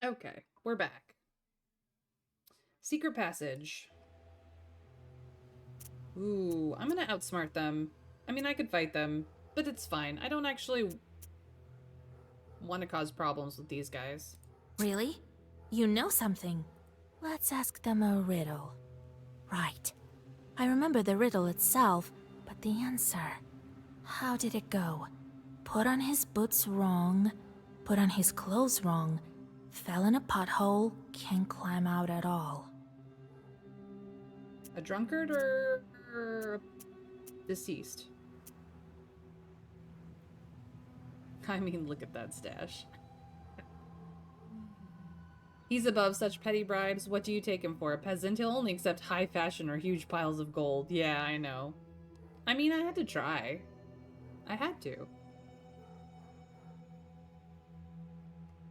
Okay, we're back. Secret passage. Ooh, I'm gonna outsmart them. I mean, I could fight them, but it's fine. I don't actually want to cause problems with these guys. Really? You know something? Let's ask them a riddle. Right. I remember the riddle itself, but the answer. How did it go? Put on his boots wrong, put on his clothes wrong, fell in a pothole, can't climb out at all. A drunkard or deceased? I mean, look at that stash. He's above such petty bribes. What do you take him for? A peasant? He'll only accept high fashion or huge piles of gold. Yeah, I know. I mean, I had to try. I had to.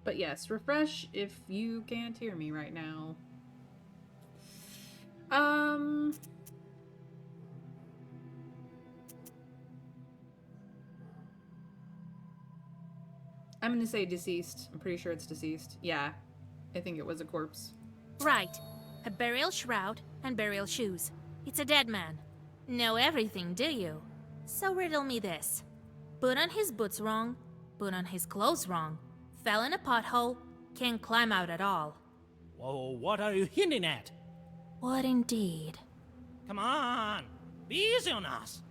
But yes, refresh if you can't hear me right now. Um... I'm gonna say deceased. I'm pretty sure it's deceased. Yeah, I think it was a corpse. Right. A burial shroud and burial shoes. It's a dead man. Know everything, do you? So riddle me this. Put on his boots wrong, put on his clothes wrong, fell in a pothole, can't climb out at all. Whoa, what are you hinting at? What indeed? Come on, be easy on us.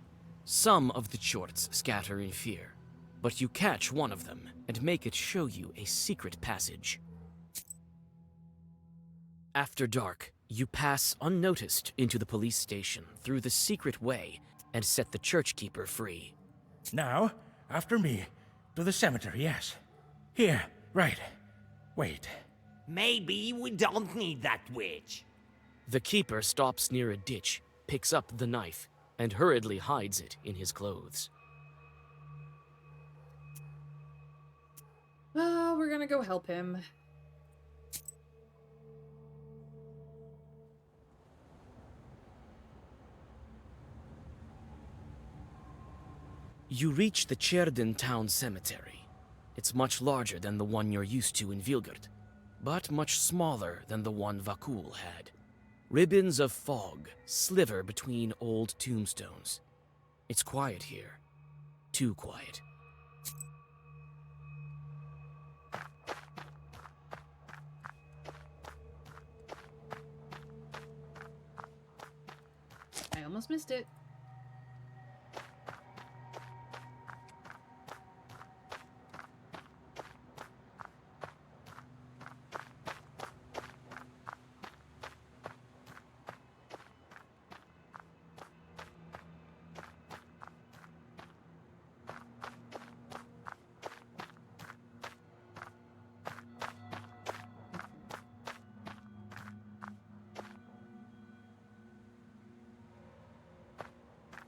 Some of the chorts scatter in fear, but you catch one of them and make it show you a secret passage. After dark, you pass unnoticed into the police station through the secret way and set the churchkeeper free. Now, after me, to the cemetery, yes. Here, right. Wait. Maybe we don't need that witch. The keeper stops near a ditch, picks up the knife, and hurriedly hides it in his clothes. Oh, we're gonna go help him. You reach the Cherden town cemetery. It's much larger than the one you're used to in Vilgard, but much smaller than the one Vakul had. Ribbons of fog sliver between old tombstones. It's quiet here. Too quiet. I almost missed it.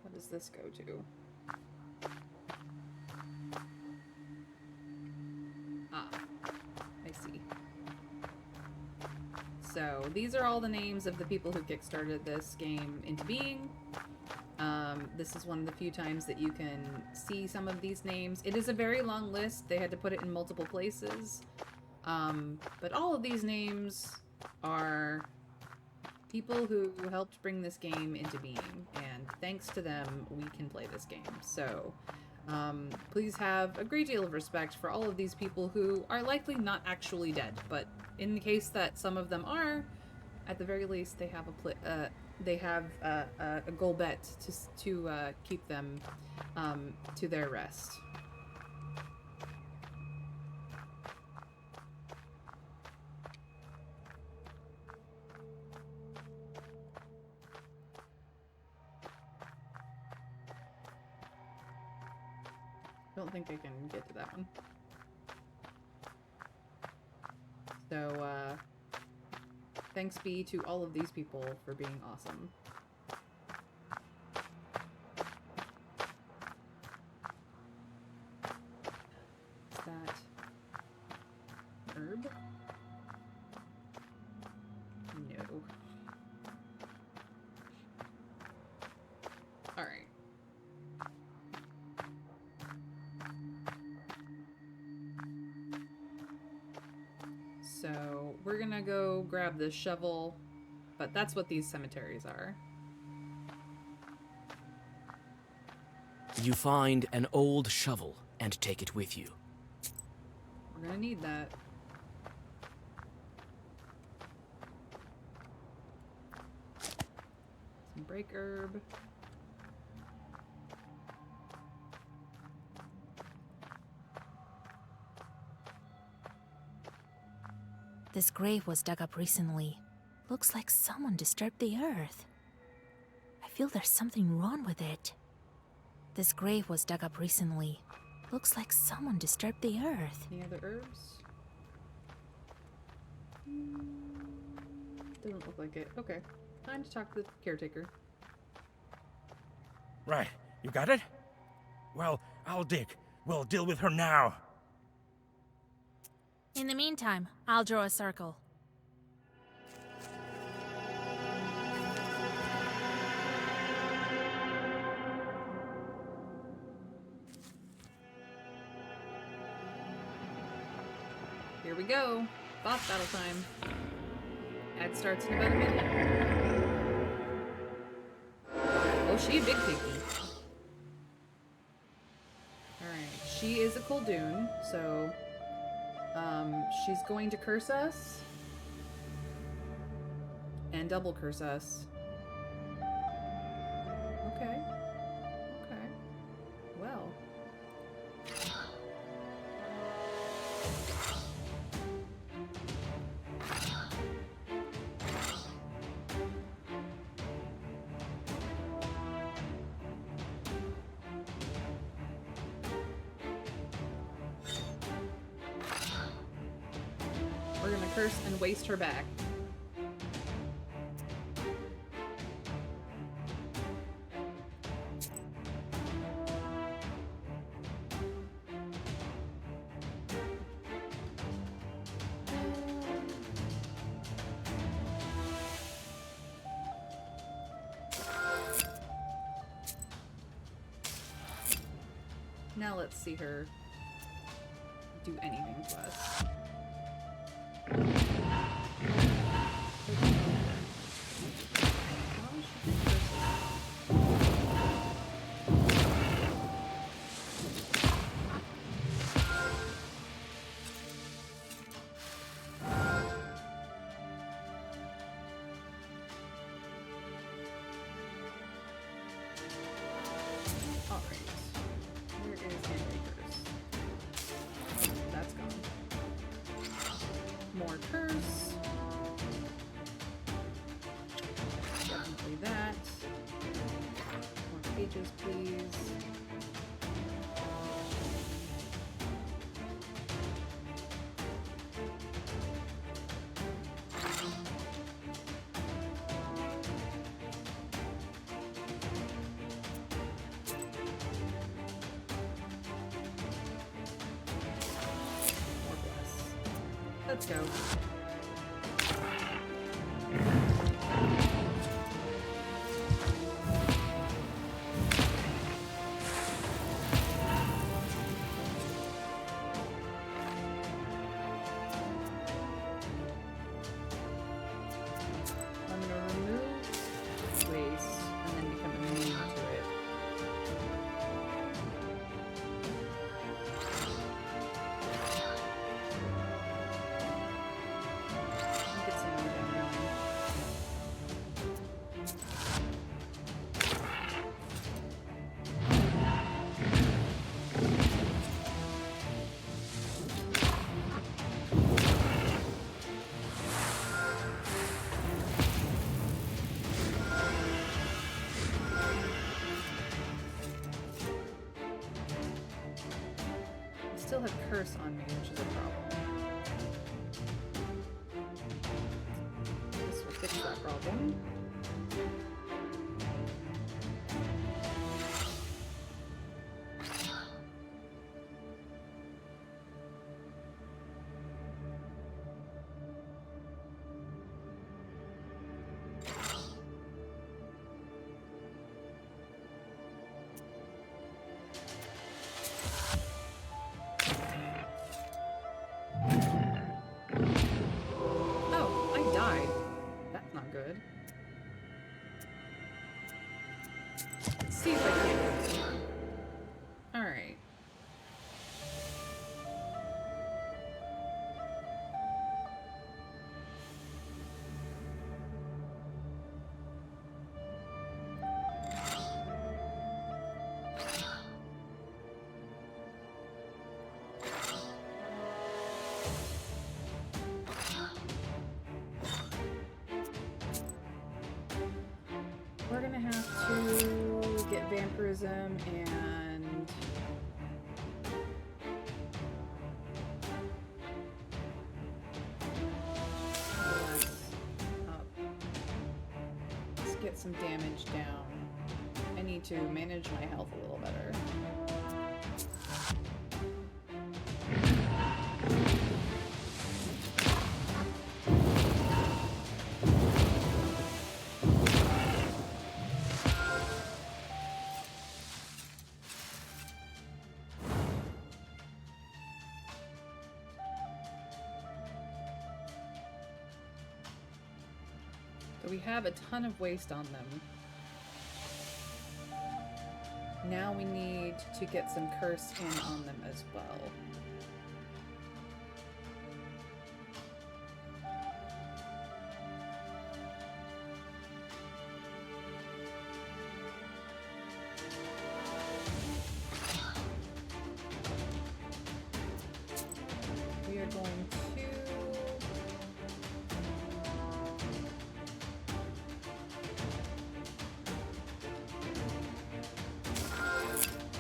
What does this go to? Ah, I see. So these are all the names of the people who kickstarted this game into being. This is one of the few times that you can see some of these names. It is a very long list. They had to put it in multiple places. But all of these names are people who helped bring this game into being. And thanks to them, we can play this game. So please have a great deal of respect for all of these people who are likely not actually dead. But in the case that some of them are, at the very least, they have a goal bet to keep them to their rest. I don't think I can get to that one. So, thanks be to all of these people for being awesome. Is that herb? No. Alright. So we're gonna go grab the shovel, but that's what these cemeteries are. You find an old shovel and take it with you. We're gonna need that. Some break herb. This grave was dug up recently. Looks like someone disturbed the earth. I feel there's something wrong with it. This grave was dug up recently. Looks like someone disturbed the earth. Any other herbs? Doesn't look like it. Okay. Time to talk to the caretaker. Right. You got it? Well, I'll dig. We'll deal with her now. In the meantime, I'll draw a circle. Here we go. Boss battle time. Ad starts in about a minute. Oh, she a big piggy. Alright, she is a Kuldoon, so she's going to curse us and double curse us. Okay. Okay. Well. We're gonna curse and waste her back. Now let's see her do anything to us. More curse. Definitely that. More pages, please. More bless. Let's go. I'm gonna remove waste and then become immune to it. Get some more down now. I still have curse on me, which is a problem. This will fix that problem. good. Let's see if I can get this one. Alright. We're gonna have to get vampirism and up. Let's get some damage down. I need to manage my health a little better. So we have a ton of waste on them. Now we need to get some curse in on them as well. We are going to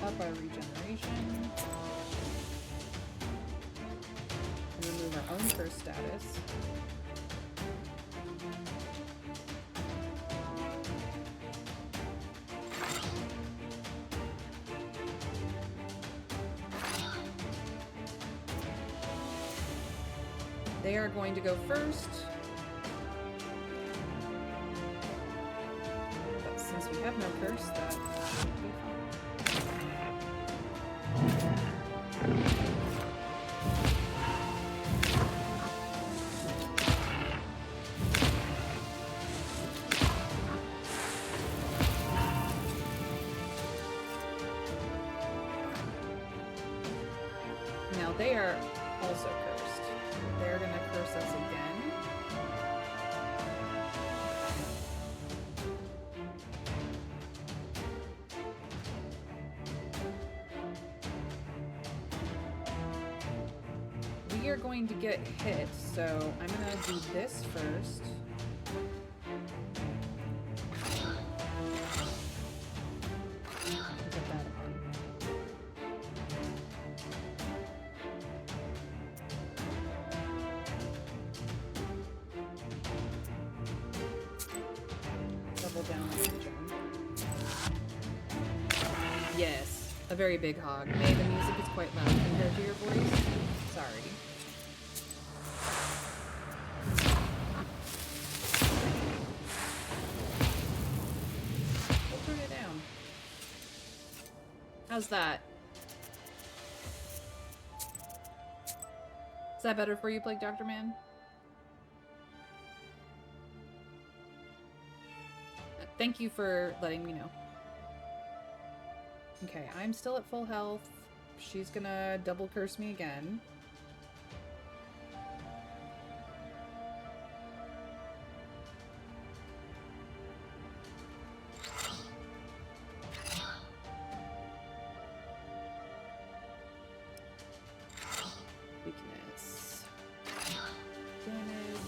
up our regeneration. Remove our own curse status. They are going to go first. But since we have no curse, that should be fine. Now they are also cursed. They're gonna curse us again. We are going to get hit, so I'm gonna do this first. Get that on. Double down on the jump. Yes, a very big hog. May the music is quite loud compared to your voice. Sorry. We'll turn it down. How's that? Is that better for you, Plague Doctor Man? Thank you for letting me know. Okay, I'm still at full health. She's gonna double curse me again. Weakness. Damage.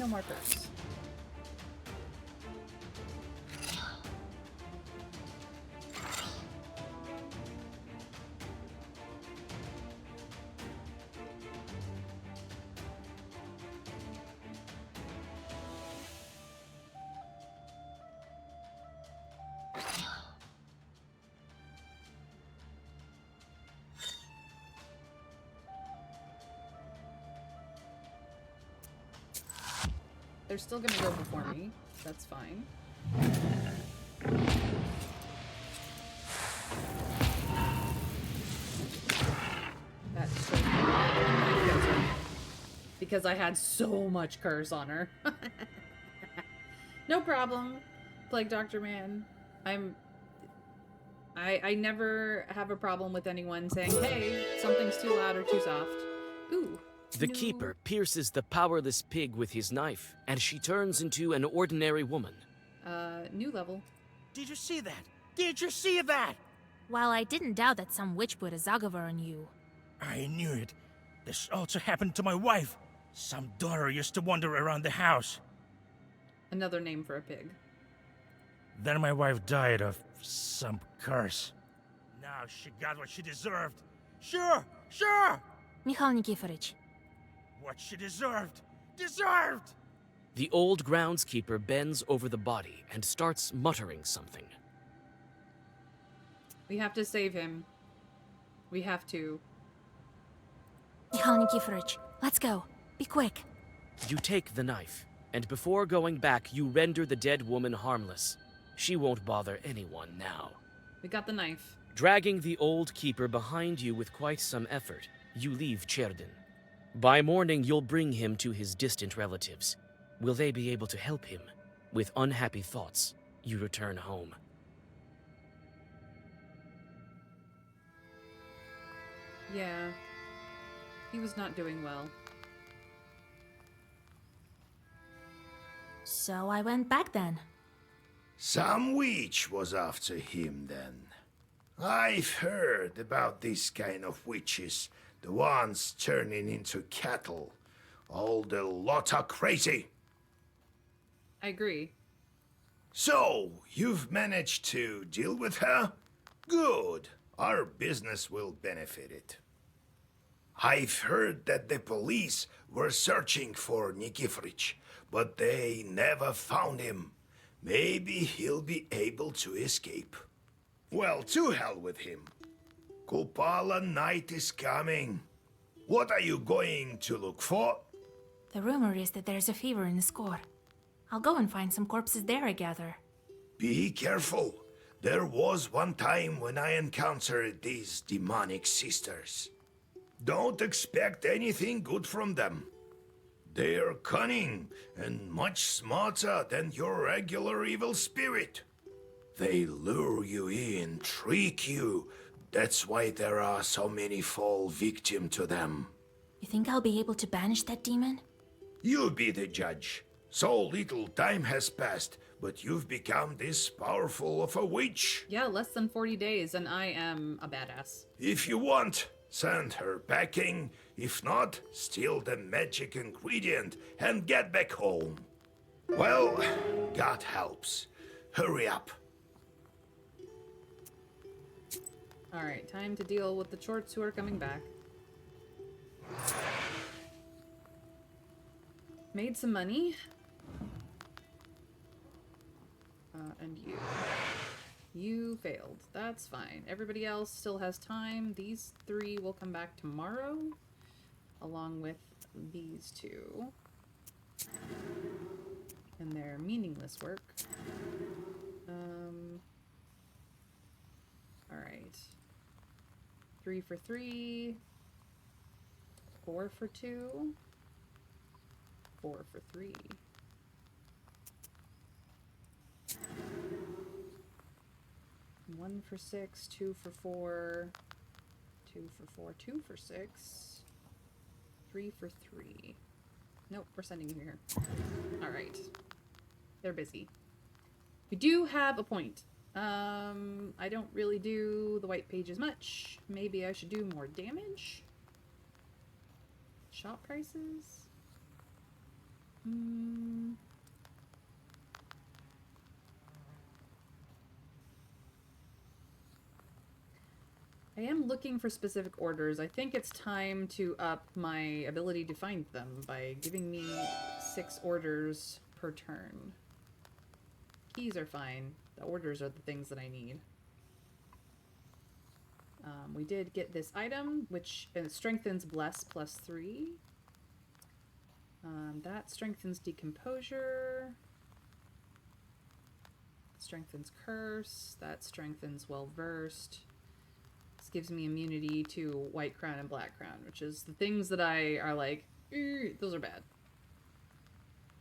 No more curse. They're still gonna go before me. That's fine. That's so funny. Because I had so much curse on her. No problem, Plague Doctor Man. I never have a problem with anyone saying, hey, something's too loud or too soft. Ooh. The keeper pierces the powerless pig with his knife, and she turns into an ordinary woman. New level. Did you see that? Did you see that? While I didn't doubt that some witch put a Zagavar on you. I knew it. This also happened to my wife. Some daughter used to wander around the house. Another name for a pig. Then my wife died of some curse. Now she got what she deserved. Sure, sure! Mikhail Nikiforovich, What she deserved! Deserved! The old groundskeeper bends over the body and starts muttering something. We have to save him. We have to. Mikhail Nikiforovich, let's go. Be quick. You take the knife, and before going back, you render the dead woman harmless. She won't bother anyone now. We got the knife. Dragging the old keeper behind you with quite some effort, you leave Cherdin. By morning, you'll bring him to his distant relatives. Will they be able to help him? With unhappy thoughts, you return home. Yeah. He was not doing well. So I went back then. Some witch was after him then. I've heard about this kind of witches, the ones turning into cattle. All the lot are crazy. I agree. So, you've managed to deal with her? Good. Our business will benefit it. I've heard that the police were searching for Nikiforovich, but they never found him. Maybe he'll be able to escape. Well, to hell with him. Kupala night is coming. What are you going to look for? The rumor is that there's a fever in the score. I'll go and find some corpses there, I gather. Be careful. There was one time when I encountered these demonic sisters. Don't expect anything good from them. They're cunning and much smarter than your regular evil spirit. They lure you in, trick you. That's why there are so many fall victim to them. You think I'll be able to banish that demon? You be the judge. So little time has passed, but you've become this powerful of a witch. Yeah, less than 40 days, and I am a badass. If you want, send her packing. If not, steal the magic ingredient and get back home. Well, God helps. Hurry up. Alright, time to deal with the chorts who are coming back. Made some money. And you. You failed. That's fine. Everybody else still has time. These three will come back tomorrow, along with these two. And their meaningless work. Alright. 3 for 3. 4 for 2. 4 for 3. One for 6, 2 for 4, 2 for 4, 2 for 6, 3 for 3. Nope, we're sending you here. Alright. They're busy. We do have a point. I don't really do the white pages much. Maybe I should do more damage? Shop prices? I am looking for specific orders. I think it's time to up my ability to find them by giving me 6 orders per turn. Keys are fine. The orders are the things that I need. We did get this item, which strengthens Bless +3. That strengthens Decomposure. Strengthens Curse. That strengthens Well-Versed. This gives me immunity to White Crown and Black Crown, which is the things that I are like, those are bad.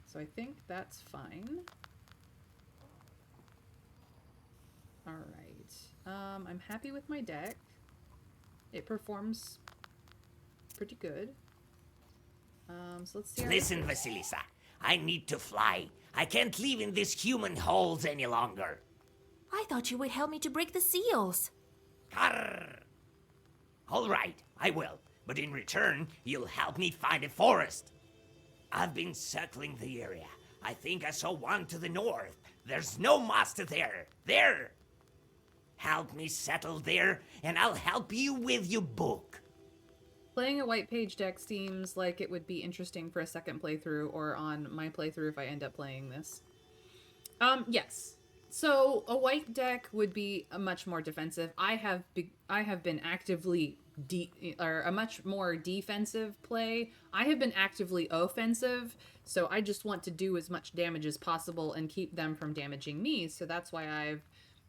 So I think that's fine. Alright. I'm happy with my deck. It performs pretty good. So let's see. Listen, Vasilisa, I need to fly. I can't live in these human holes any longer. I thought you would help me to break the seals. Carr. All right, I will. But in return, you'll help me find a forest. I've been circling the area. I think I saw one to the north. There's no master there. There! Help me settle there, and I'll help you with your book. Playing a white page deck seems like it would be interesting for a second playthrough, or on my playthrough if I end up playing this. Yes. So a white deck would be a much more defensive. I have been actively a much more defensive play. I have been actively offensive, so I just want to do as much damage as possible and keep them from damaging me. So that's why I've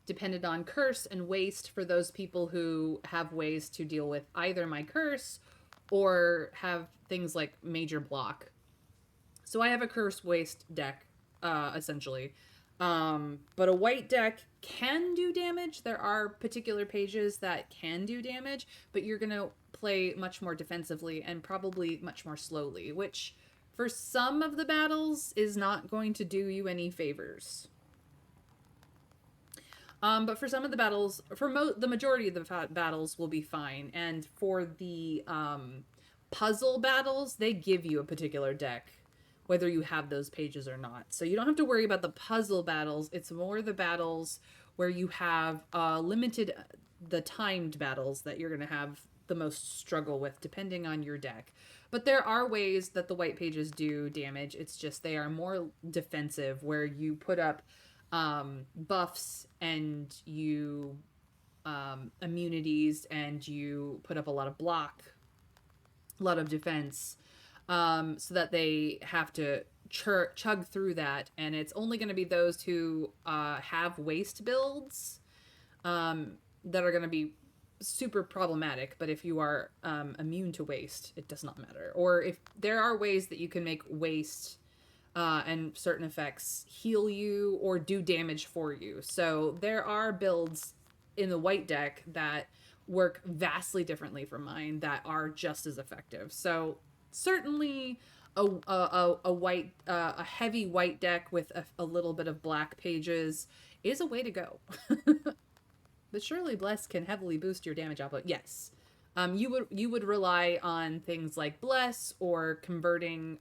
depended on curse and waste for those people who have ways to deal with either my curse or have things like major block. So I have a curse waste deck, essentially. But a white deck can do damage. There are particular pages that can do damage, but you're going to play much more defensively and probably much more slowly, which for some of the battles is not going to do you any favors. But for some of the battles, for the majority of the battles will be fine. And for the puzzle battles, they give you a particular deck, whether you have those pages or not. So you don't have to worry about the puzzle battles. It's more the battles where you have the timed battles that you're going to have the most struggle with, depending on your deck. But there are ways that the white pages do damage. It's just they are more defensive, where you put up buffs and you immunities, and you put up a lot of block, a lot of defense, so that they have to chug through that. And it's only going to be those who have waste builds that are going to be super problematic. But if you are immune to waste, it does not matter. Or if there are ways that you can make waste and certain effects heal you or do damage for you. So there are builds in the white deck that work vastly differently from mine that are just as effective. So certainly a heavy white deck with a little bit of black pages is a way to go. But surely Bless can heavily boost your damage output. Yes. You would rely on things like Bless or converting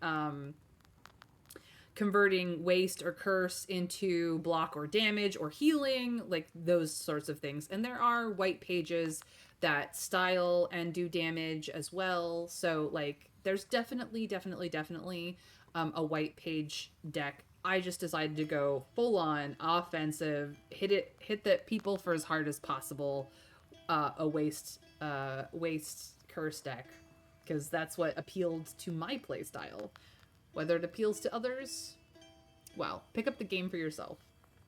waste or curse into block or damage or healing, like those sorts of things. And there are white pages that style and do damage as well. So like there's definitely a white page deck. I just decided to go full on offensive, hit the people for as hard as possible, a waste curse deck, because that's what appealed to my playstyle. Whether it appeals to others, well, pick up the game for yourself.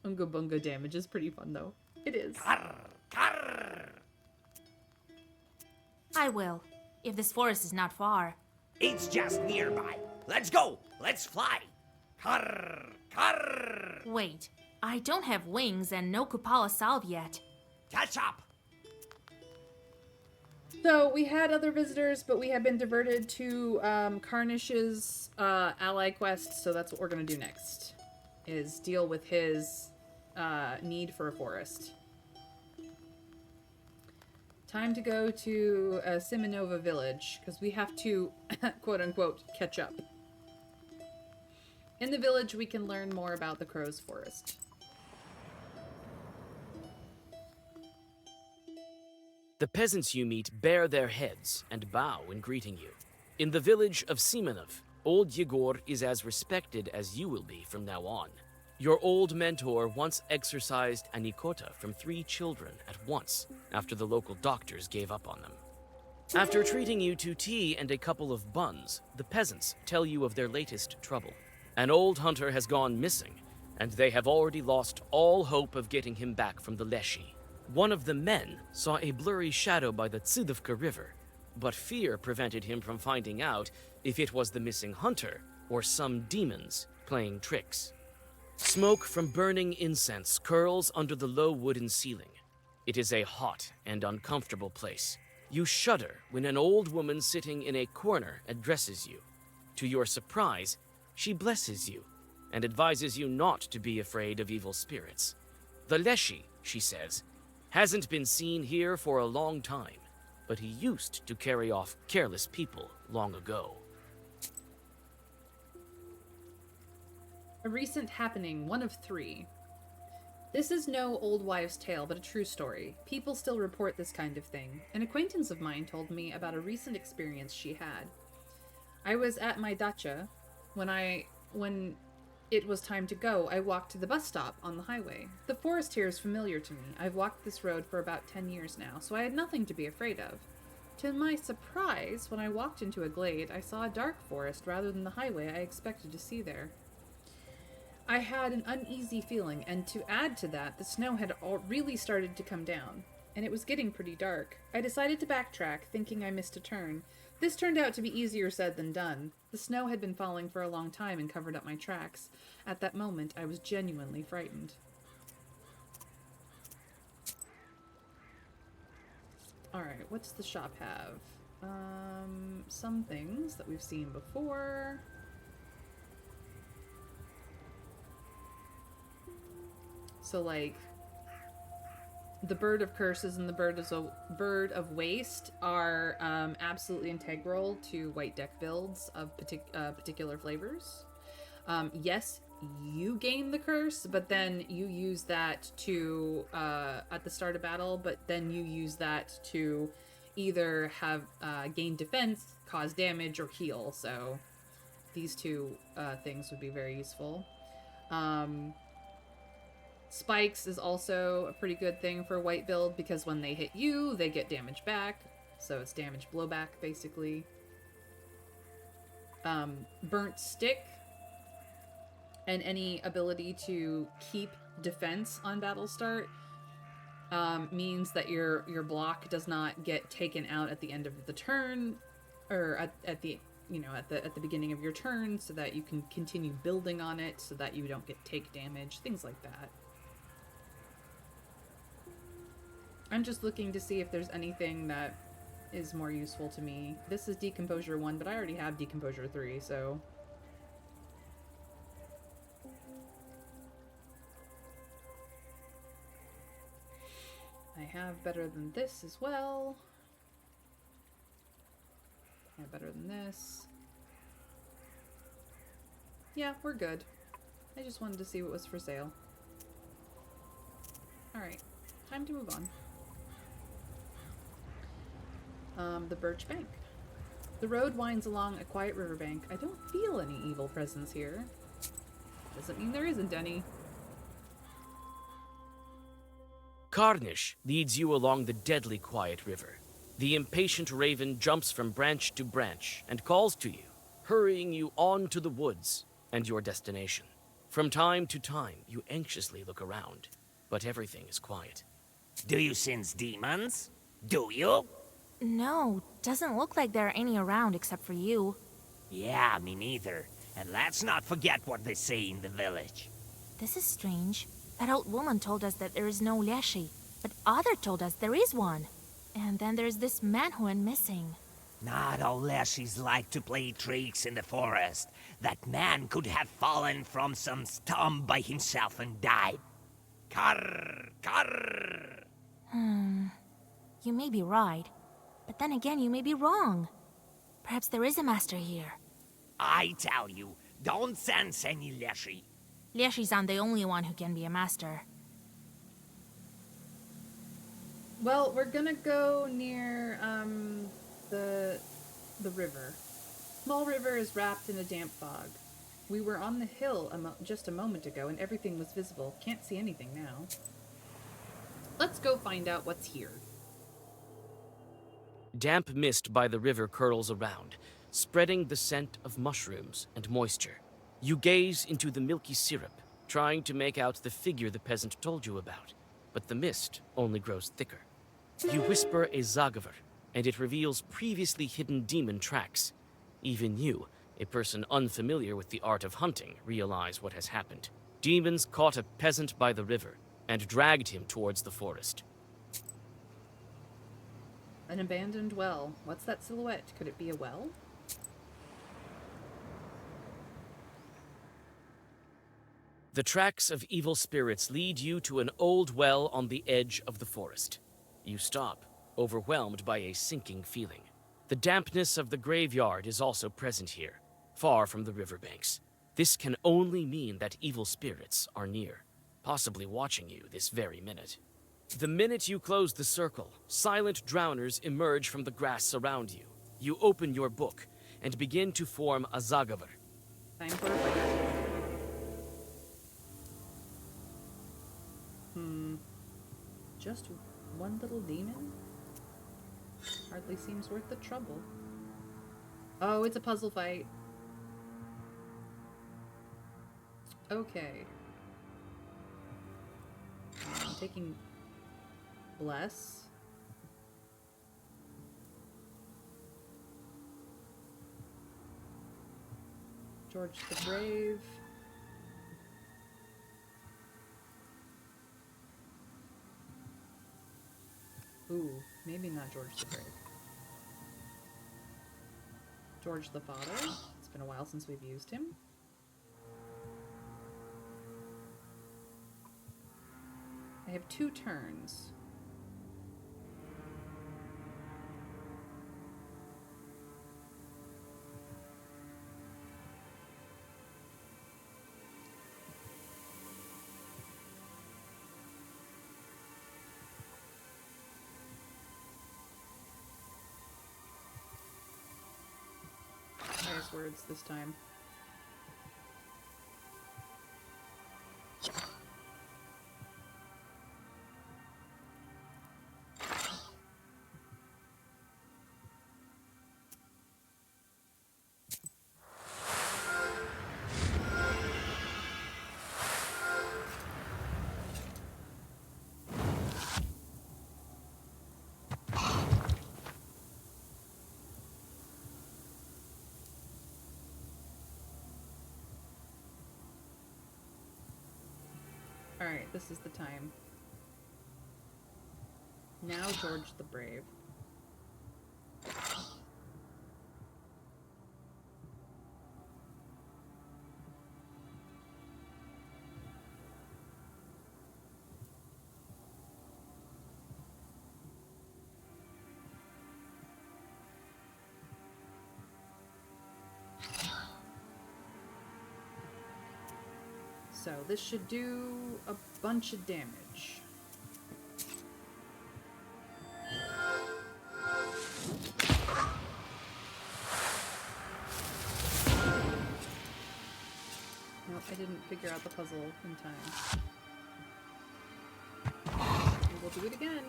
Unga Bunga damage is pretty fun, though. It is. Carr, carr. I will, if this forest is not far. It's just nearby. Let's go. Let's fly. Carr, carr. Wait, I don't have wings and no Kupala salve yet. Catch up. So we had other visitors, but we have been diverted to Carnish's ally quest, so that's what we're going to do next, is deal with his need for a forest. Time to go to Simonova village, because we have to, quote-unquote, catch up. In the village, we can learn more about the Crow's Forest. The peasants you meet bare their heads and bow in greeting you. In the village of Simonov, old Yegor is as respected as you will be from now on. Your old mentor once exorcised a Nikota from 3 children at once after the local doctors gave up on them. After treating you to tea and a couple of buns, the peasants tell you of their latest trouble. An old hunter has gone missing, and they have already lost all hope of getting him back from the Leshy. One of the men saw a blurry shadow by the Tsidovka River, but fear prevented him from finding out if it was the missing hunter or some demons playing tricks. Smoke from burning incense curls under the low wooden ceiling. It is a hot and uncomfortable place. You shudder when an old woman sitting in a corner addresses you. To your surprise, she blesses you and advises you not to be afraid of evil spirits. The Leshy, she says, hasn't been seen here for a long time, but he used to carry off careless people long ago. A recent happening, one of 3. This is no old wives' tale, but a true story. People still report this kind of thing. An acquaintance of mine told me about a recent experience she had. I was at my dacha. When it was time to go, I walked to the bus stop on the highway. The forest here is familiar to me. I've walked this road for about 10 years now, so I had nothing to be afraid of. To my surprise, when I walked into a glade, I saw a dark forest rather than the highway I expected to see there. I had an uneasy feeling, and to add to that, the snow had really started to come down, and it was getting pretty dark. I decided to backtrack, thinking I missed a turn. This turned out to be easier said than done. The snow had been falling for a long time and covered up my tracks. At that moment, I was genuinely frightened. Alright, what's the shop have? Some things that we've seen before. So, like, the Bird of Curses and the Bird of Waste are absolutely integral to white deck builds of particular flavors. Yes, you gain the curse, but then you use that to, at the start of battle, but then you use that to either have gain defense, cause damage, or heal. So these 2 things would be very useful. Spikes is also a pretty good thing for white build because when they hit you, they get damage back. So it's damage blowback, basically. Burnt Stick and any ability to keep defense on battle start means that your block does not get taken out at the end of the turn, or at the beginning of your turn, so that you can continue building on it, so that you don't take damage, things like that. I'm just looking to see if there's anything that is more useful to me. This is Decomposure 1, but I already have Decomposure 3, so... I have better than this as well. I have better than this. Yeah, we're good. I just wanted to see what was for sale. Alright, time to move on. The Birch Bank. The road winds along a quiet riverbank. I don't feel any evil presence here. Doesn't mean there isn't any. Carnish leads you along the deadly quiet river. The impatient raven jumps from branch to branch and calls to you, hurrying you on to the woods and your destination. From time to time, you anxiously look around, but everything is quiet. Do you sense demons? Do you? No, doesn't look like there are any around except for you. Yeah, me neither. And let's not forget what they say in the village. This is strange. That old woman told us that there is no Leshy, but Other told us there is one. And then there's this man who went missing. Not all Leshies like to play tricks in the forest. That man could have fallen from some stump by himself and died. Karr! Karr! You may be right, but then again you may be wrong. Perhaps there is a master here. I tell you, Don't sense any Leshy. Lieshi's not the only one who can be a master. Well, we're gonna go near, the river. Small river is wrapped in a damp fog. We were on the hill just a moment ago and everything was visible. Can't see anything now. Let's go find out what's here. Damp mist by the river curls around, spreading the scent of mushrooms and moisture. You gaze into the milky syrup, trying to make out the figure the peasant told you about, but the mist only grows thicker. You whisper a Zagavar, and it reveals previously hidden demon tracks. Even you, a person unfamiliar with the art of hunting, realize what has happened. Demons caught a peasant by the river and dragged him towards the forest. An abandoned well. What's that silhouette? Could it be a well? The tracks of evil spirits lead you to an old well on the edge of the forest. You stop, overwhelmed by a sinking feeling. The dampness of the graveyard is also present here, far from the riverbanks. This can only mean that evil spirits are near, possibly watching you this very minute. The minute you close the circle, silent drowners emerge from the grass around you. You open your book and begin to form a Zagavar. Time for a fight. Just one little demon? Hardly seems worth the trouble. Oh, it's a puzzle fight. Okay. I'm taking Bless. George the Brave. Ooh, maybe not George the Brave. George the Father. It's been a while since we've used him. I have 2 turns. Nice words this time. Alright, this is the time. Now George the Brave. So this should do a bunch of damage. Nope, I didn't figure out the puzzle in time. We will do it again.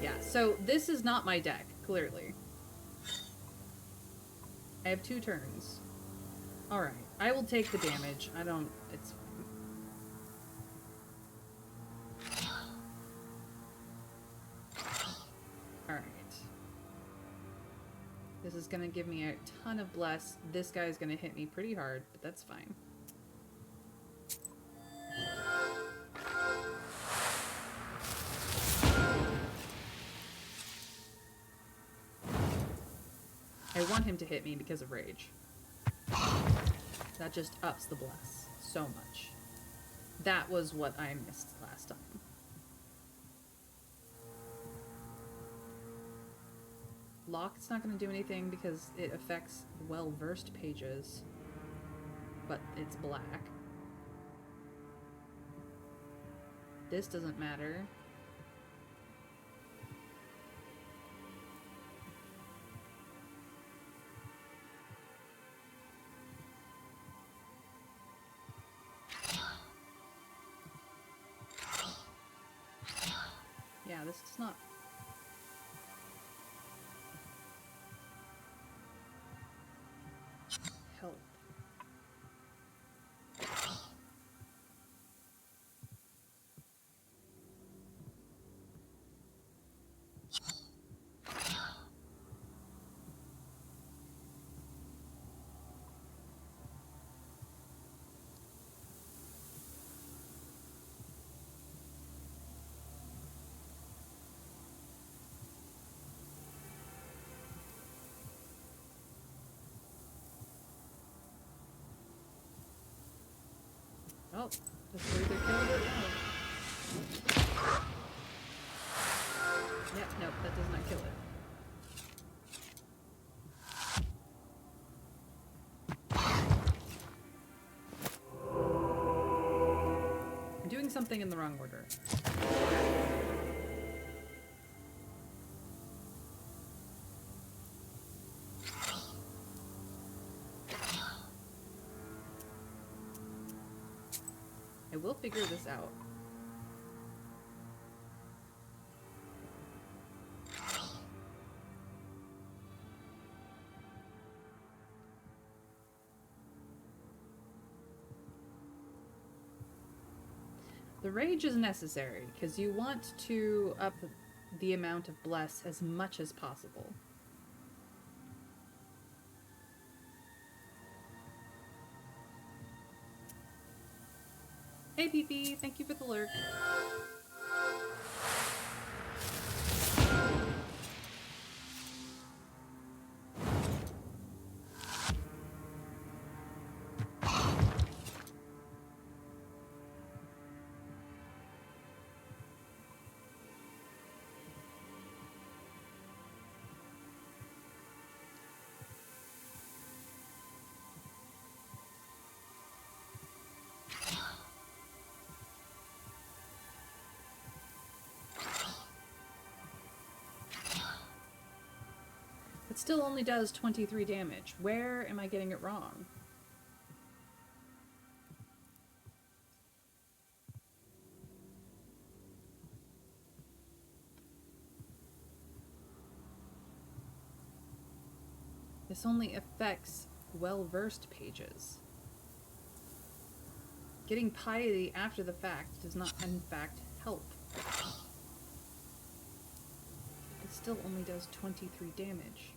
Yeah, so this is not my deck, clearly. I have 2 turns. Alright, I will take the damage. It's fine. Alright. This is gonna give me a ton of bless. This guy's gonna hit me pretty hard, but that's fine. I want him to hit me because of rage. That just ups the bless so much. That was what I missed last time. Locked's not going to do anything because it affects well-versed pages, but it's black. This doesn't matter. Yeah, this does not... help. Oh, this will either kill it or no. Yep, nope, that does not kill it. I'm doing something in the wrong order. I will figure this out. The rage is necessary, because you want to up the amount of bless as much as possible. Hey PP, thank you for the lurk. It still only does 23 damage. Where am I getting it wrong? This only affects well-versed pages. Getting piety after the fact does not, in fact, help. It still only does 23 damage.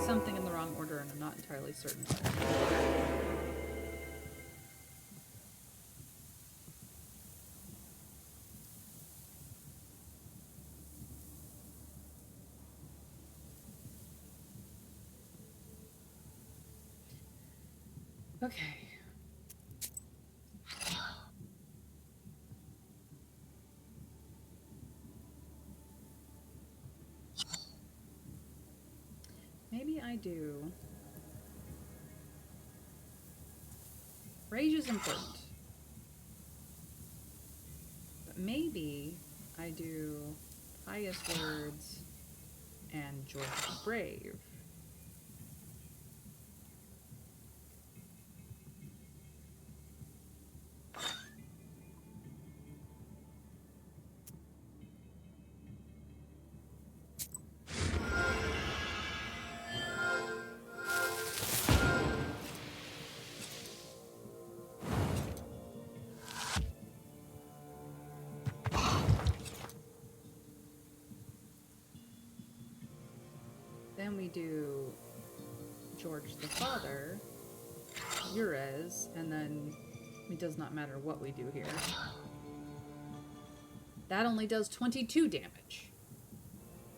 Something in the wrong order and I'm not entirely certain what. Okay. Maybe I do. Rage is important. But maybe I do pious words and joyful brave. do George the Father, Urez, and then it does not matter what we do here. That only does 22 damage.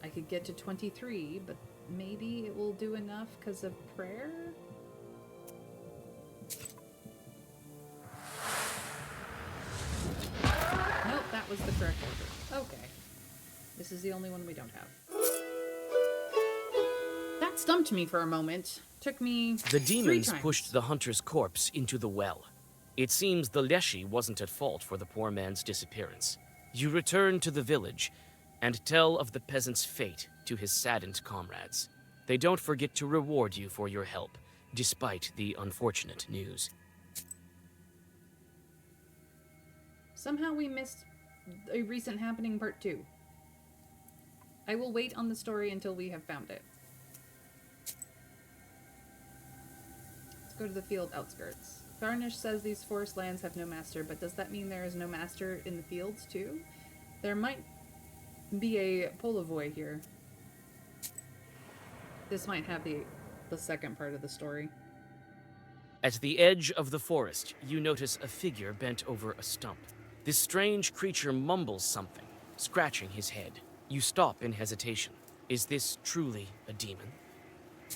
I could get to 23, but maybe it will do enough because of prayer? Nope, that was the correct order. Okay. This is the only one we don't have. That stumped me for a moment. Took me The 3 demons times. pushed the hunter's corpse into the well. It seems the Leshy wasn't at fault for the poor man's disappearance. You return to the village and tell of the peasant's fate to his saddened comrades. They don't forget to reward you for your help, despite the unfortunate news. Somehow we missed a recent happening part 2. I will wait on the story until we have found it. Let's go to the field outskirts. Garnish says these forest lands have no master, but does that mean there is no master in the fields too? There might be a Polovoy here. This might have the second part of the story. At the edge of the forest, you notice a figure bent over a stump. This strange creature mumbles something, scratching his head. You stop in hesitation. Is this truly a demon?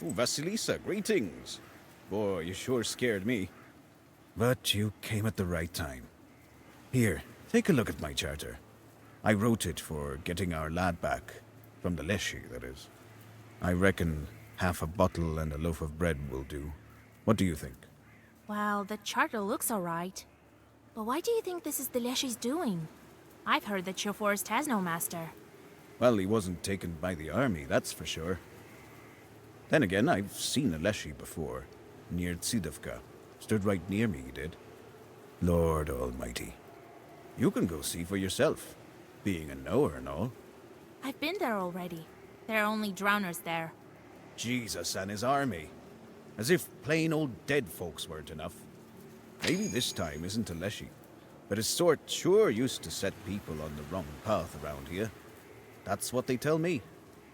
Oh, Vasilisa, greetings. Boy, you sure scared me. But you came at the right time. Here, take a look at my charter. I wrote it for getting our lad back. From the Leshy, that is. I reckon half a bottle and a loaf of bread will do. What do you think? Well, the charter looks alright. But why do you think this is the Leshy's doing? I've heard that your forest has no master. Well, he wasn't taken by the army, that's for sure. Then again, I've seen a Leshy before. Near Tsidovka. Stood right near me, he did. Lord Almighty. You can go see for yourself. Being a knower and all. I've been there already. There are only drowners there. Jesus and his army. As if plain old dead folks weren't enough. Maybe this time isn't a Leshy, but his sort sure used to set people on the wrong path around here. That's what they tell me.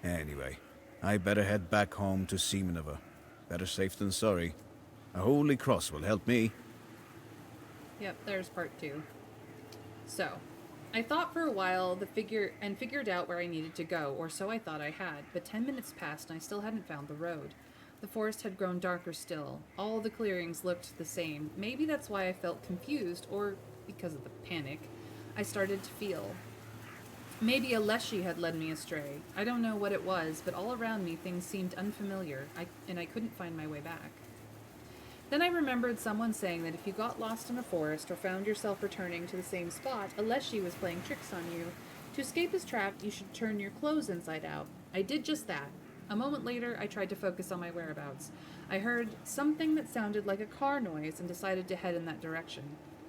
Anyway, I better head back home to Semenova. Better safe than sorry. A holy cross will help me. Yep, there's part 2. So, I thought for a while figured out where I needed to go, or so I thought I had, but 10 minutes passed and I still hadn't found the road. The forest had grown darker still. All the clearings looked the same. Maybe that's why I felt confused, or because of the panic I started to feel. Maybe a Leshy had led me astray. I don't know what it was, but all around me things seemed unfamiliar, and I couldn't find my way back. Then I remembered someone saying that if you got lost in a forest or found yourself returning to the same spot, a Leshy was playing tricks on you. To escape his trap, you should turn your clothes inside out. I did just that. A moment later, I tried to focus on my whereabouts. I heard something that sounded like a car noise and decided to head in that direction.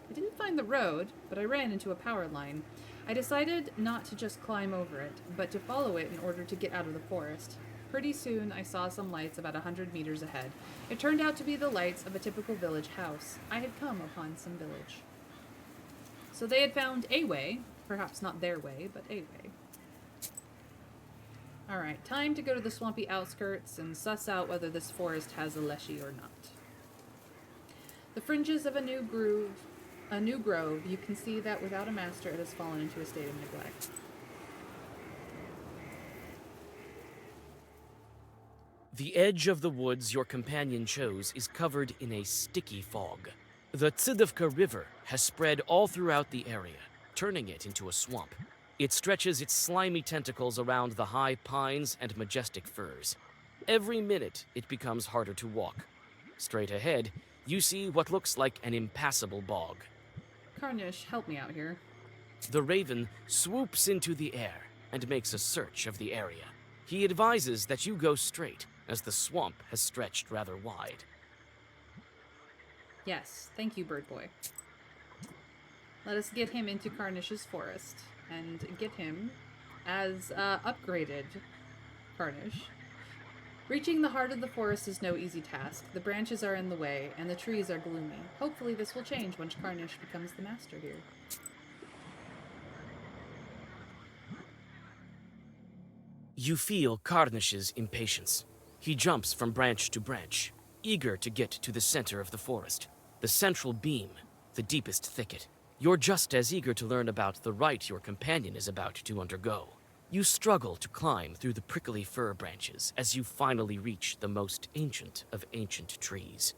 I didn't find the road, but I ran into a power line. I decided not to just climb over it, but to follow it in order to get out of the forest. Pretty soon, I saw some lights about 100 meters ahead. It turned out to be the lights of a typical village house. I had come upon some village. So they had found a way, perhaps not their way, but a way. Alright, time to go to the swampy outskirts and suss out whether this forest has a Leshy or not. The fringes of a new grove, you can see that without a master it has fallen into a state of neglect. The edge of the woods your companion chose is covered in a sticky fog. The Tsidovka River has spread all throughout the area, turning it into a swamp. It stretches its slimy tentacles around the high pines and majestic firs. Every minute, it becomes harder to walk. Straight ahead, you see what looks like an impassable bog. Karnish, help me out here. The raven swoops into the air and makes a search of the area. He advises that you go straight, as the swamp has stretched rather wide. Yes, thank you, Bird Boy. Let us get him into Karnish's forest and get him as upgraded Karnish. Reaching the heart of the forest is no easy task. The branches are in the way, and the trees are gloomy. Hopefully this will change once Karnish becomes the master here. You feel Karnish's impatience. He jumps from branch to branch, eager to get to the center of the forest. The central beam, the deepest thicket. You're just as eager to learn about the rite your companion is about to undergo. You struggle to climb through the prickly fir branches as you finally reach the most ancient of ancient trees.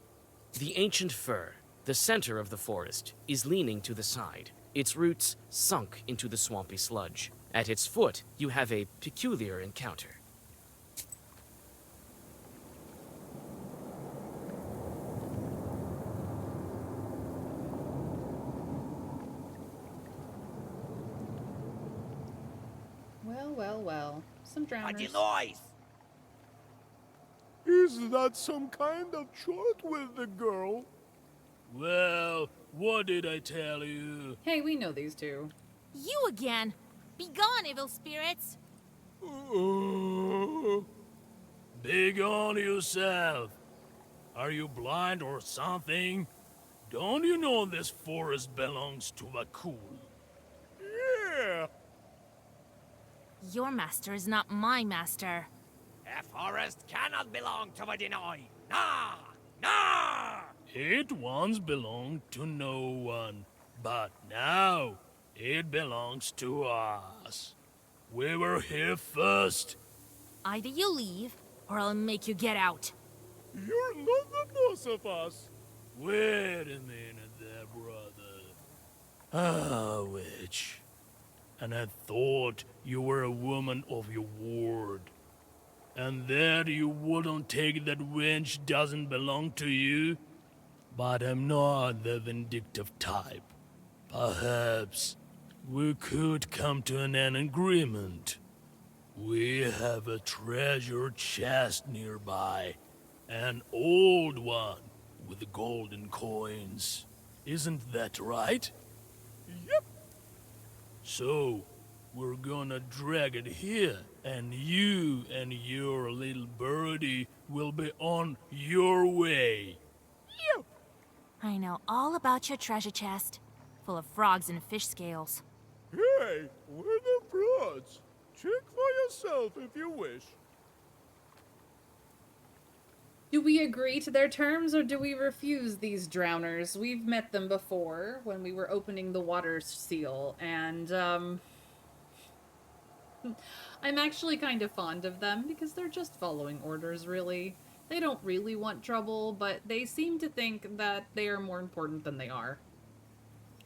The ancient fir, the center of the forest, is leaning to the side, its roots sunk into the swampy sludge. At its foot, you have a peculiar encounter. Well. Some What drowners. noise? Is that some kind of chat with the girl? Well, what did I tell you? Hey, we know these two. You again! Be gone, evil spirits! Big on yourself. Are you blind or something? Don't you know this forest belongs to Vakul? Yeah. Your master is not my master. A forest cannot belong to a Denoy. Nah! Nah! It once belonged to no one, but now it belongs to us. We were here first. Either you leave, or I'll make you get out. You're not the boss of us. Wait a minute there, brother. Ah, witch. And I thought you were a woman of your word. And that you wouldn't take that wench doesn't belong to you? But I'm not the vindictive type. Perhaps we could come to an agreement. We have a treasure chest nearby. An old one with golden coins. Isn't that right? Yep. So, we're gonna drag it here, and you and your little birdie will be on your way. Yep. I know all about your treasure chest, full of frogs and fish scales. Hey, we're the frauds. Check for yourself if you wish. Do we agree to their terms or do we refuse these drowners? We've met them before when we were opening the water seal, and I'm actually kind of fond of them because they're just following orders, really. They don't really want trouble, but they seem to think that they are more important than they are.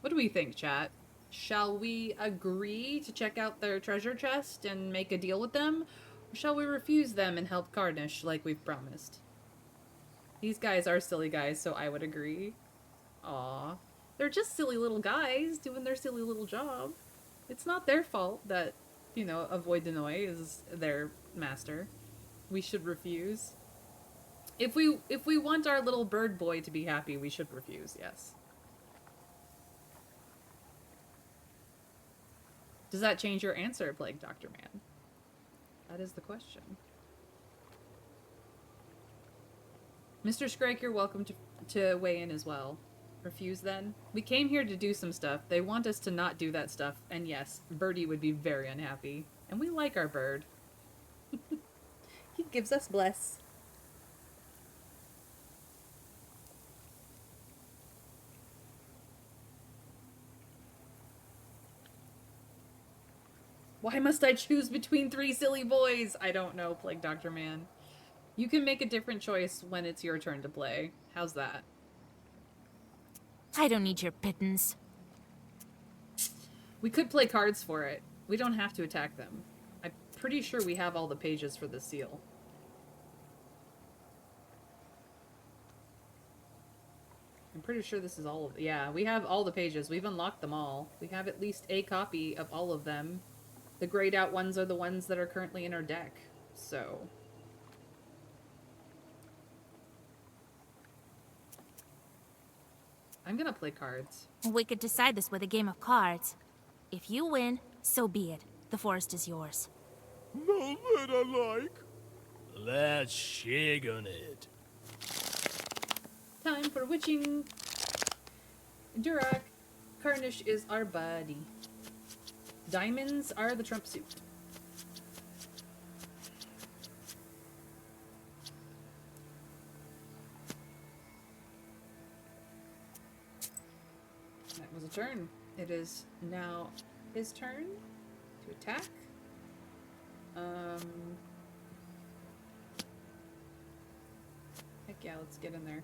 What do we think, chat? Shall we agree to check out their treasure chest and make a deal with them? Or shall we refuse them and help Carnish like we've promised? These guys are silly guys, so I would agree. Aw. They're just silly little guys doing their silly little job. It's not their fault that, you know, Avoid Denoy is their master. We should refuse. If we want our little bird boy to be happy, we should refuse, yes. Does that change your answer, Plague Dr. Man? That is the question. Mr. Scrake, you're welcome to weigh in as well. Refuse then? We came here to do some stuff. They want us to not do that stuff. And yes, Birdie would be very unhappy. And we like our bird. He gives us bless. Why must I choose between three silly boys? I don't know, Plague Dr. Man. You can make a different choice when it's your turn to play. How's that? I don't need your pittance. We could play cards for it. We don't have to attack them. I'm pretty sure we have all the pages for the seal. I'm pretty sure this is all of... Yeah, we have all the pages. We've unlocked them all. We have at least a copy of all of them. The grayed out ones are the ones that are currently in our deck. So... I'm gonna play cards. We could decide this with a game of cards. If you win, so be it. The forest is yours. Now that I like. Let's shake on it. Time for witching. Durak. Carnish is our buddy. Diamonds are the trump suit. turn. It is now his turn to attack. Heck yeah, let's get in there.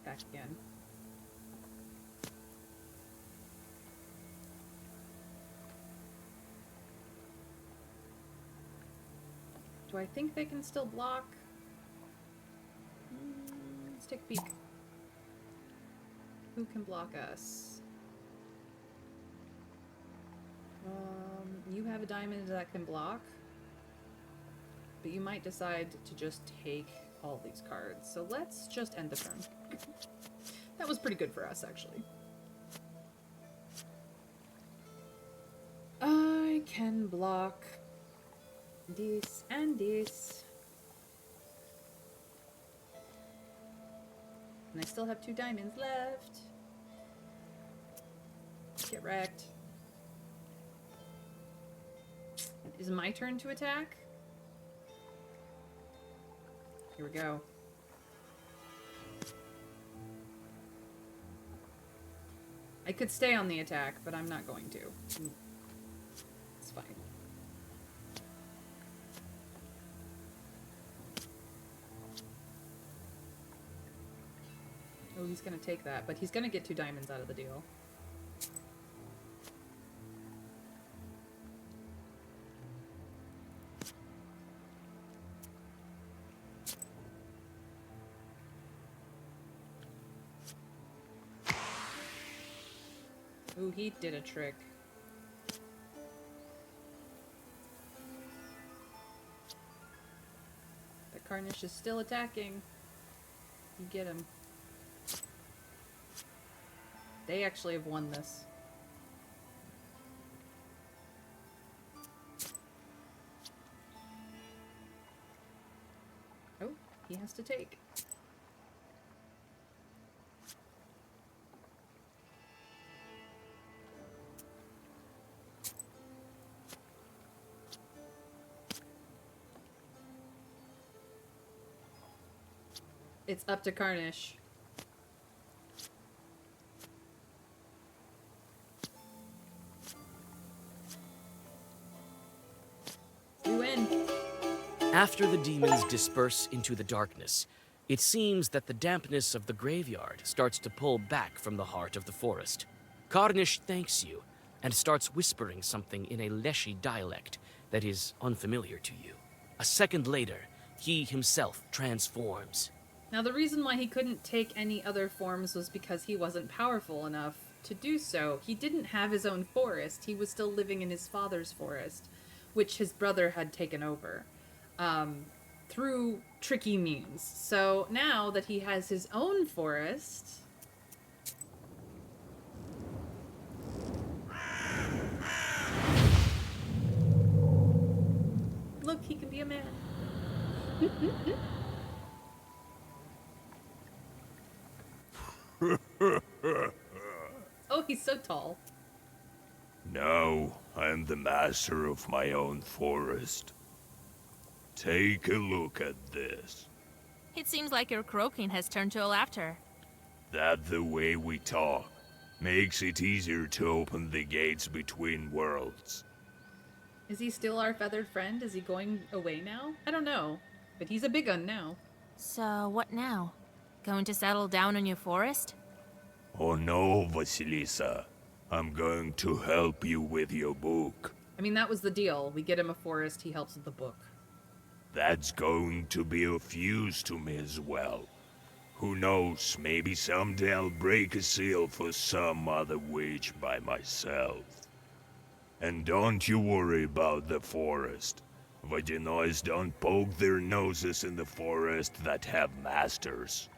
Back again. Do I think they can still block? Let's take a peek. Who can block us? You have a diamond that can block, but you might decide to just take all these cards. So let's just end the turn. That was pretty good for us, actually. I can block this and this. And I still have 2 diamonds left. Get wrecked. Is it my turn to attack? Here we go. I could stay on the attack, but I'm not going to. It's fine. Oh, he's gonna take that, but he's gonna get 2 diamonds out of the deal. Ooh, he did a trick. The Carnish is still attacking. You get him. They actually have won this. Oh, he has to take. It's up to Carnish. We win. After the demons disperse into the darkness, it seems that the dampness of the graveyard starts to pull back from the heart of the forest. Carnish thanks you and starts whispering something in a Leshy dialect that is unfamiliar to you. A second later, he himself transforms. Now, the reason why he couldn't take any other forms was because he wasn't powerful enough to do so. He didn't have his own forest. He was still living in his father's forest, which his brother had taken over through tricky means. So now that he has his own forest... Look, he can be a man. Oh, he's so tall. Now I am the master of my own forest. Take a look at this. It seems like your croaking has turned to a laughter. That the way we talk makes it easier to open the gates between worlds. Is he still our feathered friend? Is he going away now? I don't know. But he's a big un now. So, what now? Going to settle down in your forest? Oh no, Vasilisa. I'm going to help you with your book. I mean, that was the deal. We get him a forest, he helps with the book. That's going to be of use to me as well. Who knows, maybe someday I'll break a seal for some other witch by myself. And don't you worry about the forest. Vadinois don't poke their noses in the forest that have masters.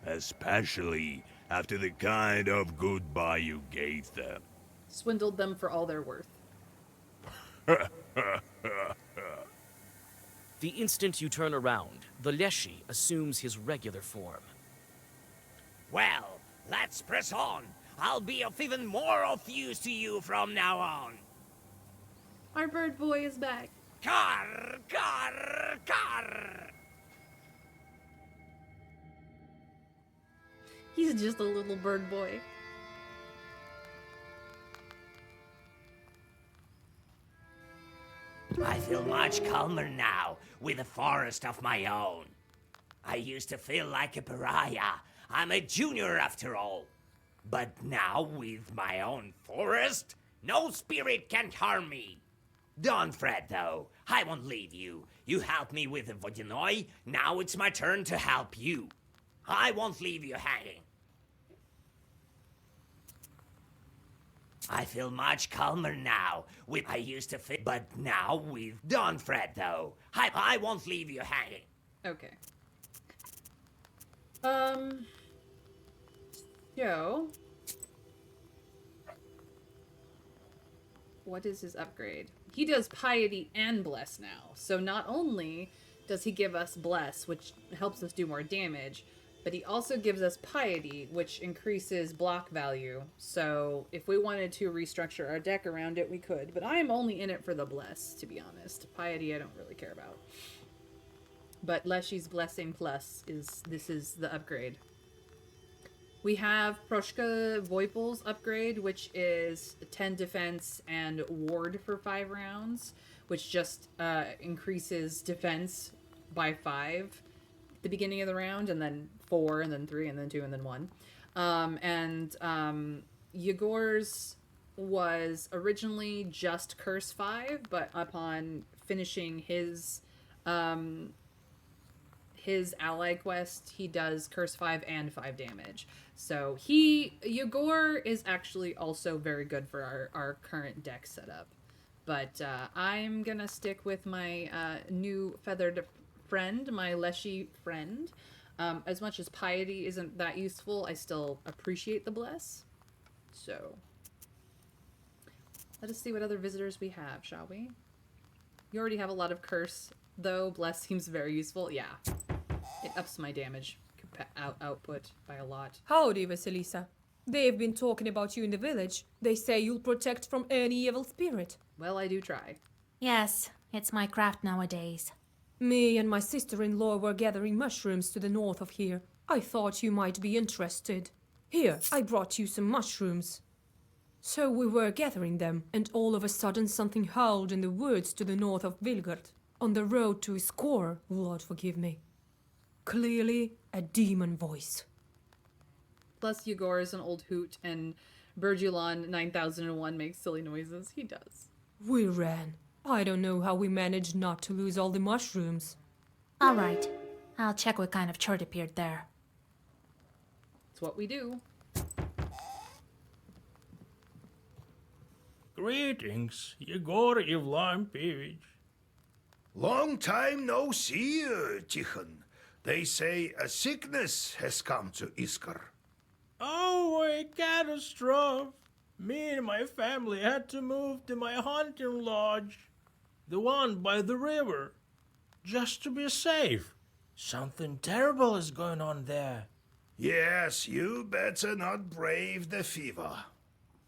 Especially after the kind of goodbye you gave them. Swindled them for all they're worth. The instant you turn around, the Leshy assumes his regular form. Well, let's press on. I'll be of even more of use to you from now on. Our bird boy is back. Car, car, car. He's just a little bird boy. I feel much calmer now, with a forest of my own. I used to feel like a pariah. I'm a junior after all. But now, with my own forest, no spirit can harm me. Don't fret, though. I won't leave you. You helped me with the Vodyanoi. Now it's my turn to help you. I won't leave you hanging. I feel much calmer now. I used to feel, but now with. Don't fret, though. I won't leave you hanging. Okay. So, what is his upgrade? He does Piety and Bless now. So not only does he give us Bless, which helps us do more damage, but he also gives us Piety, which increases block value. So if we wanted to restructure our deck around it, we could. But I'm only in it for the Bless, to be honest. Piety I don't really care about. But Leshy's Blessing Plus is the upgrade. We have Proshka Voipel's upgrade, which is 10 defense and ward for 5 rounds, which just increases defense by 5 at the beginning of the round, and then 4, and then 3, and then 2, and then 1. Yegor's was originally just Curse 5, but upon finishing his ally quest, he does Curse 5 and 5 damage. So Yegor is actually also very good for our current deck setup. But I'm gonna stick with my new feathered friend, my Leshy friend. As much as Piety isn't that useful, I still appreciate the Bless. So let us see what other visitors we have, shall we? You already have a lot of Curse, though. Bless seems very useful. Yeah. It ups my damage output by a lot. Howdy, Vasilisa. They've been talking about you in the village. They say you'll protect from any evil spirit. Well, I do try. Yes, it's my craft nowadays. Me and my sister-in-law were gathering mushrooms to the north of here. I thought you might be interested. Here, I brought you some mushrooms. So we were gathering them, and all of a sudden something howled in the woods to the north of Vilgard, on the road to Iskor, Lord forgive me. Clearly a demon voice. Plus, Yegor is an old hoot, and Bergulon 9001 makes silly noises. He does. We ran. I don't know how we managed not to lose all the mushrooms. All right. I'll check what kind of chart appeared there. It's what we do. Greetings, Yegor Evlampevich. Long time no see, Tikhon. They say a sickness has come to Iskar. Oh, a catastrophe. Me and my family had to move to my hunting lodge, the one by the river, just to be safe. Something terrible is going on there. Yes, you better not brave the fever.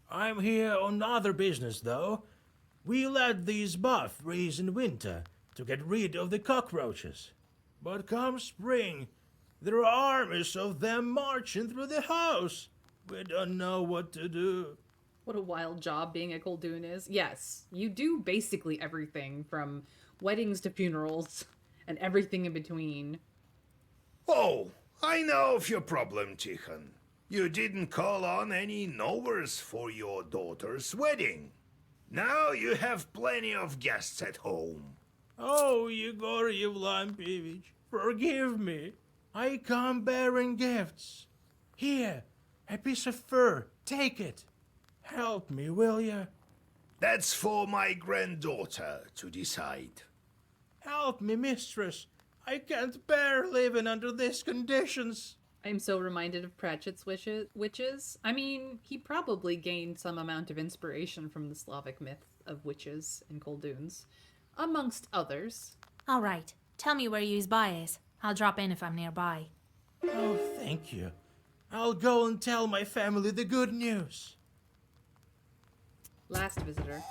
I'm here on other business, though. We let these buff freeze in winter to get rid of the cockroaches. But come spring, there are armies of them marching through the house. We don't know what to do. What a wild job being a Koldoon is. Yes, you do basically everything from weddings to funerals and everything in between. Oh, I know of your problem, Tikhon. You didn't call on any knowers for your daughter's wedding. Now you have plenty of guests at home. Oh, Yegor Evlampevich, forgive me. I come bearing gifts. Here, a piece of fur. Take it. Help me, will you? That's for my granddaughter to decide. Help me, mistress. I can't bear living under these conditions. I'm so reminded of Pratchett's witches. I mean, he probably gained some amount of inspiration from the Slavic myth of witches and Koldoons, amongst others. All right. Tell me where Yuzbai is. I'll drop in if I'm nearby. Oh, thank you. I'll go and tell my family the good news. Last visitor.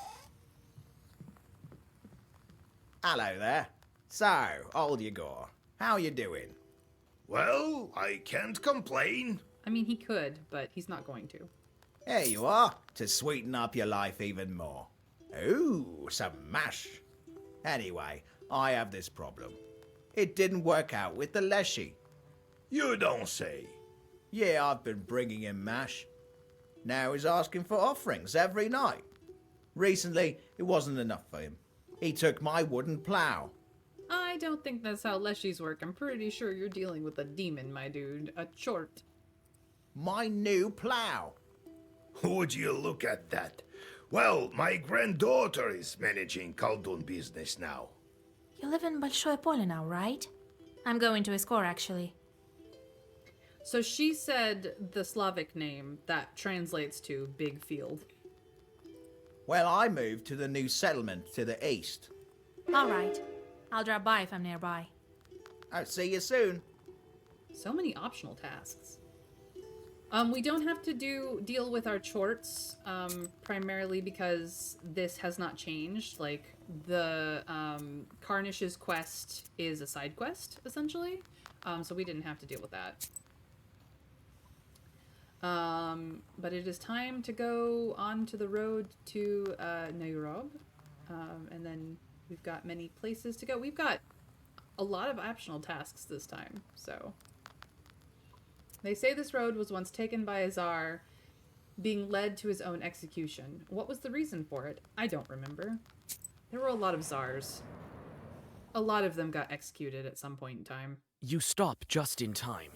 Hello there. So, old Yegor, how you doing? Well, I can't complain. I mean, he could, but he's not going to. There you are, to sweeten up your life even more. Ooh, some mash. Anyway, I have this problem. It didn't work out with the Leshy. You don't say. Yeah, I've been bringing him mash. Now he's asking for offerings every night. Recently, it wasn't enough for him. He took my wooden plow. I don't think that's how leshies work. I'm pretty sure you're dealing with a demon, my dude. A chort. My new plow. Would you look at that? Well, my granddaughter is managing Khaldun business now. You live in Большое Поле now, right? I'm going to Iskor, actually. So she said the Slavic name that translates to big field. Well, I moved to the new settlement to the east. All right. I'll drop by if I'm nearby. I'll see you soon. So many optional tasks. We don't have to deal with our chorts, primarily because this has not changed. Like, the Carnish's quest is a side quest, essentially. So we didn't have to deal with that. But it is time to go on to the road to Nairobi. And then we've got many places to go. We've got a lot of optional tasks this time, so... They say this road was once taken by a czar, being led to his own execution. What was the reason for it? I don't remember. There were a lot of czars. A lot of them got executed at some point in time. You stop just in time.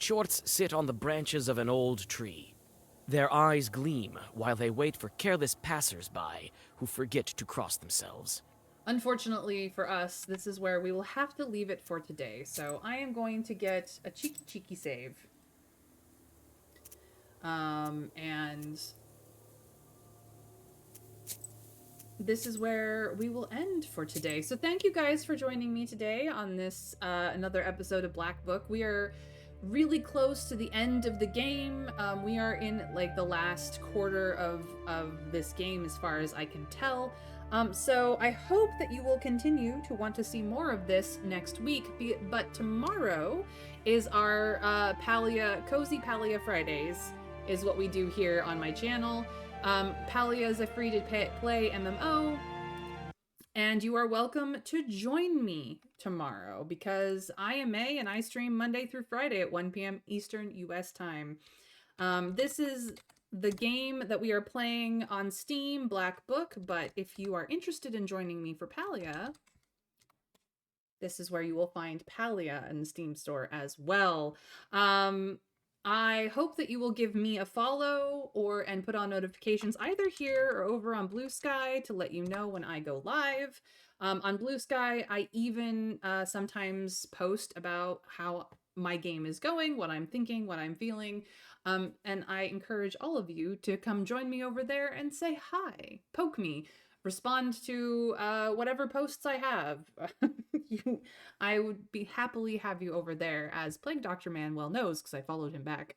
Chorts sit on the branches of an old tree. Their eyes gleam while they wait for careless passers-by who forget to cross themselves. Unfortunately for us, this is where we will have to leave it for today, so I am going to get a cheeky save. And this is where we will end for today. So thank you guys for joining me today on this another episode of Black Book. We are really close to the end of the game. We are in like the last quarter of this game as far as I can tell. So I hope that you will continue to want to see more of this next week. But tomorrow is our Cozy Palia Fridays. Is what we do here on my channel. Palia is a free-to-play MMO, and you are welcome to join me tomorrow because I am May and I stream Monday through Friday at 1 p.m. Eastern US time. This is the game that we are playing on Steam, Black Book, but if you are interested in joining me for Palia, this is where you will find Palia in the Steam store as well. I hope that you will give me a follow and put on notifications either here or over on Blue Sky to let you know when I go live. On Blue Sky, I even sometimes post about how my game is going, what I'm thinking, what I'm feeling. And I encourage all of you to come join me over there and say hi, poke me, respond to whatever posts I have. I would be happily have you over there, as Plague Dr. Man well knows because I followed him back.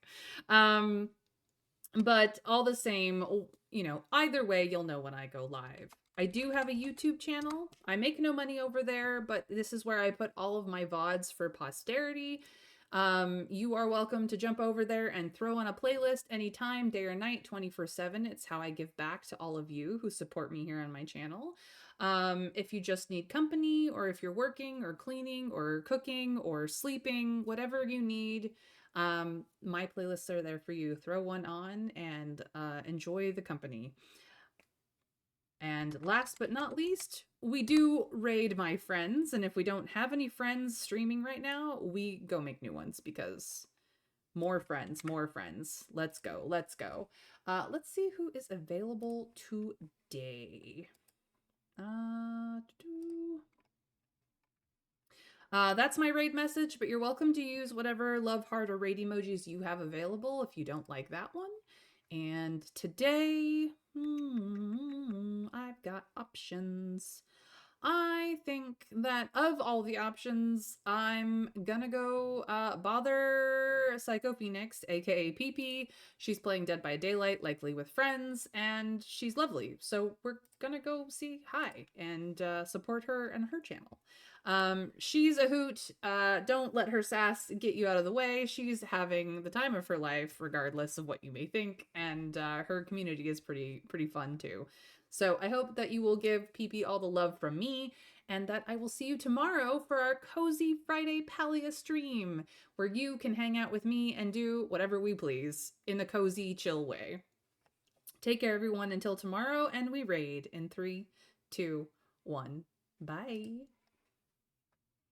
But all the same, you know, either way, you'll know when I go live. I do have a YouTube channel. I make no money over there, but this is where I put all of my VODs for posterity. You are welcome to jump over there and throw on a playlist anytime, day or night, 24/7. It's how I give back to all of you who support me here on my channel. If you just need company, or if you're working or cleaning or cooking or sleeping, whatever you need, my playlists are there for you. Throw one on and enjoy the company. And last but not least, we do raid my friends, and if we don't have any friends streaming right now, we go make new ones because more friends. Let's go. Let's see who is available today. That's my raid message, but you're welcome to use whatever love heart or raid emojis you have available if you don't like that one. And today, I've got options. I think that of all the options, I'm gonna go bother Psycho Phoenix, aka PP. She's playing Dead by Daylight, likely with friends, and she's lovely. So we're gonna go see hi and support her and her channel. She's a hoot. Don't let her sass get you out of the way. She's having the time of her life, regardless of what you may think, and her community is pretty fun too. So I hope that you will give PP all the love from me, and that I will see you tomorrow for our Cozy Friday Palia stream, where you can hang out with me and do whatever we please in the cozy, chill way. Take care, everyone, until tomorrow, and we raid in 3, 2, 1. Bye.